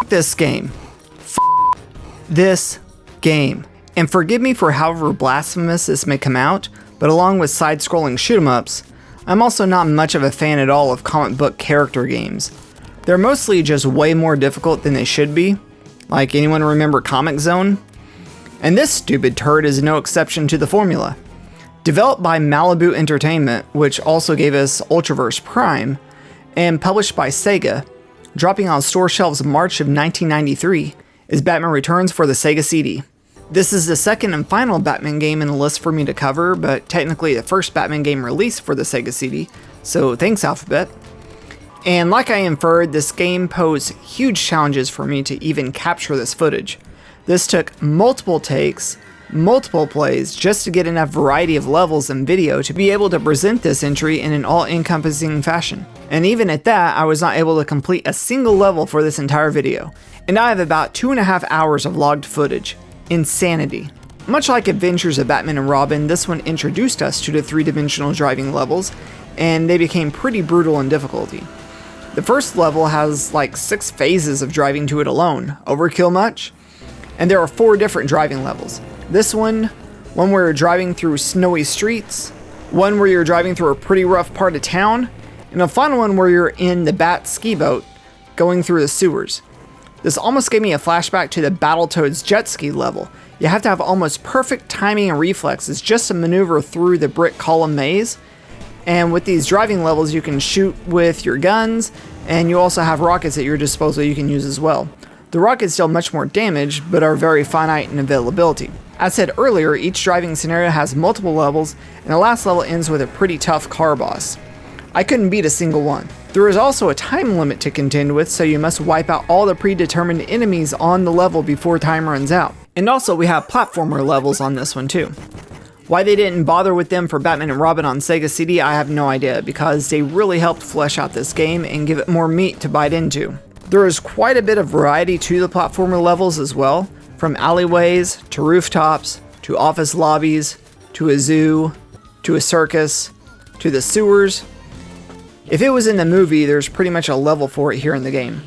this game. This game. And forgive me for however blasphemous this may come out, but along with side-scrolling shoot-'em-ups, I'm also not much of a fan at all of comic book character games. They're mostly just way more difficult than they should be. Like, anyone remember Comic Zone? And this stupid turd is no exception to the formula. Developed by Malibu Entertainment, which also gave us Ultraverse Prime, and published by Sega, dropping on store shelves in March of 1993, is Batman Returns for the Sega CD. This is the second and final Batman game in the list for me to cover, but technically the first Batman game released for the Sega CD, so thanks Alphabet. And like I inferred, this game posed huge challenges for me to even capture this footage. This took multiple takes, multiple plays, just to get enough variety of levels and video to be able to present this entry in an all-encompassing fashion. And even at that, I was not able to complete a single level for this entire video. And I have about 2.5 hours of logged footage. Insanity. Much like Adventures of Batman and Robin, this one introduced us to the three-dimensional driving levels, and they became pretty brutal in difficulty. The first level has like 6 phases of driving to it alone. Overkill much? And there are 4 different driving levels. This one where you're driving through snowy streets, one where you're driving through a pretty rough part of town, and a final one where you're in the Bat ski boat going through the sewers. This almost gave me a flashback to the Battletoads jet ski level. You have to have almost perfect timing and reflexes just to maneuver through the brick column maze. And with these driving levels, you can shoot with your guns, and you also have rockets at your disposal you can use as well. The rockets deal much more damage, but are very finite in availability. As said earlier, each driving scenario has multiple levels, and the last level ends with a pretty tough car boss. I couldn't beat a single one. There is also a time limit to contend with, so you must wipe out all the predetermined enemies on the level before time runs out. And also we have platformer levels on this one too. Why they didn't bother with them for Batman and Robin on Sega CD, I have no idea, because they really helped flesh out this game and give it more meat to bite into. There is quite a bit of variety to the platformer levels as well, from alleyways, to rooftops, to office lobbies, to a zoo, to a circus, to the sewers. If it was in the movie, there's pretty much a level for it here in the game.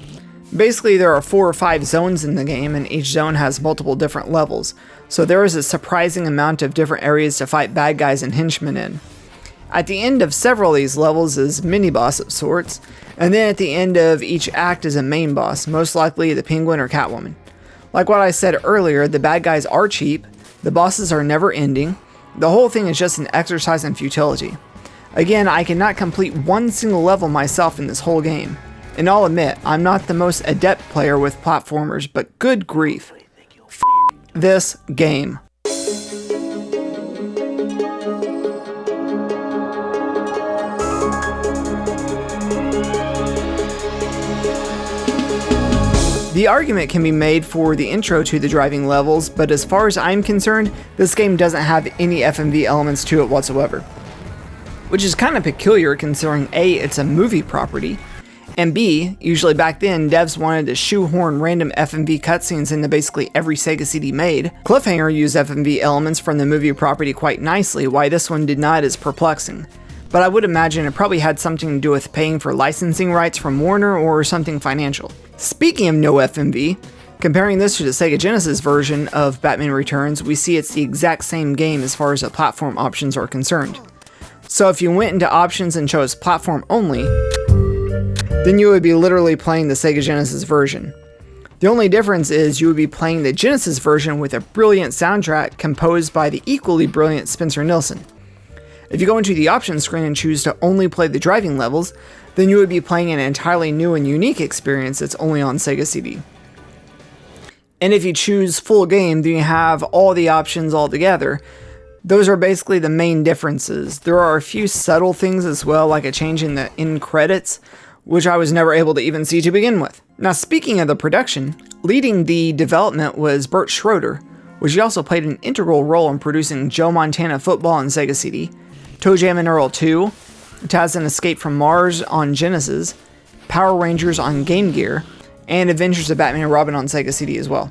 Basically, there are 4 or 5 zones in the game, and each zone has multiple different levels, so there is a surprising amount of different areas to fight bad guys and henchmen in. At the end of several of these levels is mini-boss of sorts, and then at the end of each act is a main boss, most likely the Penguin or Catwoman. Like what I said earlier, the bad guys are cheap, the bosses are never ending, the whole thing is just an exercise in futility. Again, I cannot complete one single level myself in this whole game. And I'll admit, I'm not the most adept player with platformers, but good grief. This game. The argument can be made for the intro to the driving levels, but as far as I'm concerned, this game doesn't have any FMV elements to it whatsoever. Which is kind of peculiar considering A, it's a movie property, and B, usually back then, devs wanted to shoehorn random FMV cutscenes into basically every Sega CD made. Cliffhanger used FMV elements from the movie property quite nicely, why this one did not is perplexing. But I would imagine it probably had something to do with paying for licensing rights from Warner or something financial. Speaking of no FMV, comparing this to the Sega Genesis version of Batman Returns, we see it's the exact same game as far as the platform options are concerned. So if you went into options and chose platform only, then you would be literally playing the Sega Genesis version. The only difference is you would be playing the Genesis version with a brilliant soundtrack composed by the equally brilliant Spencer Nilsson. If you go into the options screen and choose to only play the driving levels, then you would be playing an entirely new and unique experience that's only on Sega CD. And if you choose full game, then you have all the options all together. Those are basically the main differences. There are a few subtle things as well, like a change in the end credits, which I was never able to even see to begin with. Now, speaking of the production, leading the development was Bert Schroeder, which he also played an integral role in producing Joe Montana Football on Sega CD, Toe Jam and Earl 2, Taz and Escape from Mars on Genesis, Power Rangers on Game Gear, and Adventures of Batman and Robin on Sega CD as well.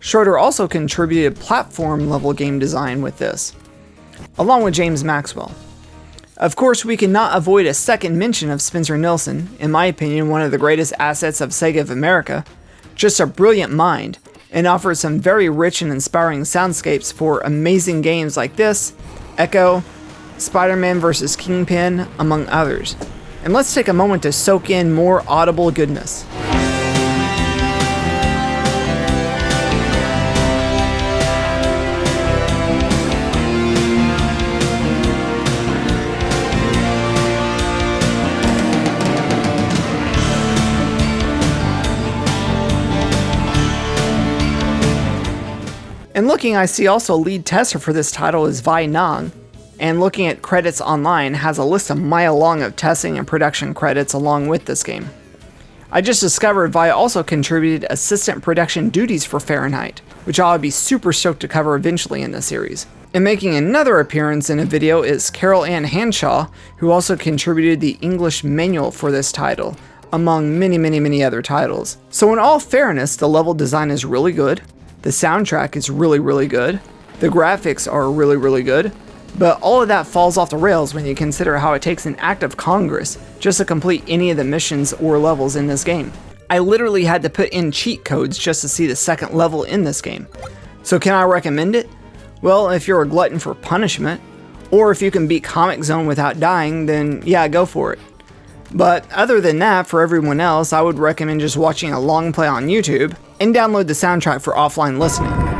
Schroeder also contributed platform-level game design with this, along with James Maxwell. Of course, we cannot avoid a second mention of Spencer Nilsson, in my opinion one of the greatest assets of Sega of America, Just a brilliant mind, and offers some very rich and inspiring soundscapes for amazing games like this, Echo, Spider-Man vs. Kingpin, among others. And let's take a moment to soak in more audible goodness. And looking, I see also lead tester for this title is Vi Nang, and looking at credits online has a list a mile long of testing and production credits along with this game. I just discovered Vi also contributed assistant production duties for Fahrenheit, which I'll be super stoked to cover eventually in this series. And making another appearance in a video is Carol Ann Hanshaw, who also contributed the English manual for this title, among many other titles. So in all fairness, the level design is really good. The soundtrack is really good, the graphics are really good, but all of that falls off the rails when you consider how it takes an act of Congress just to complete any of the missions or levels in this game. I literally had to put in cheat codes just to see the second level in this game. So can I recommend it? Well, if you're a glutton for punishment, or if you can beat Comic Zone without dying, then yeah, go for it. But other than that, for everyone else, I would recommend just watching a long play on YouTube and download the soundtrack for offline listening.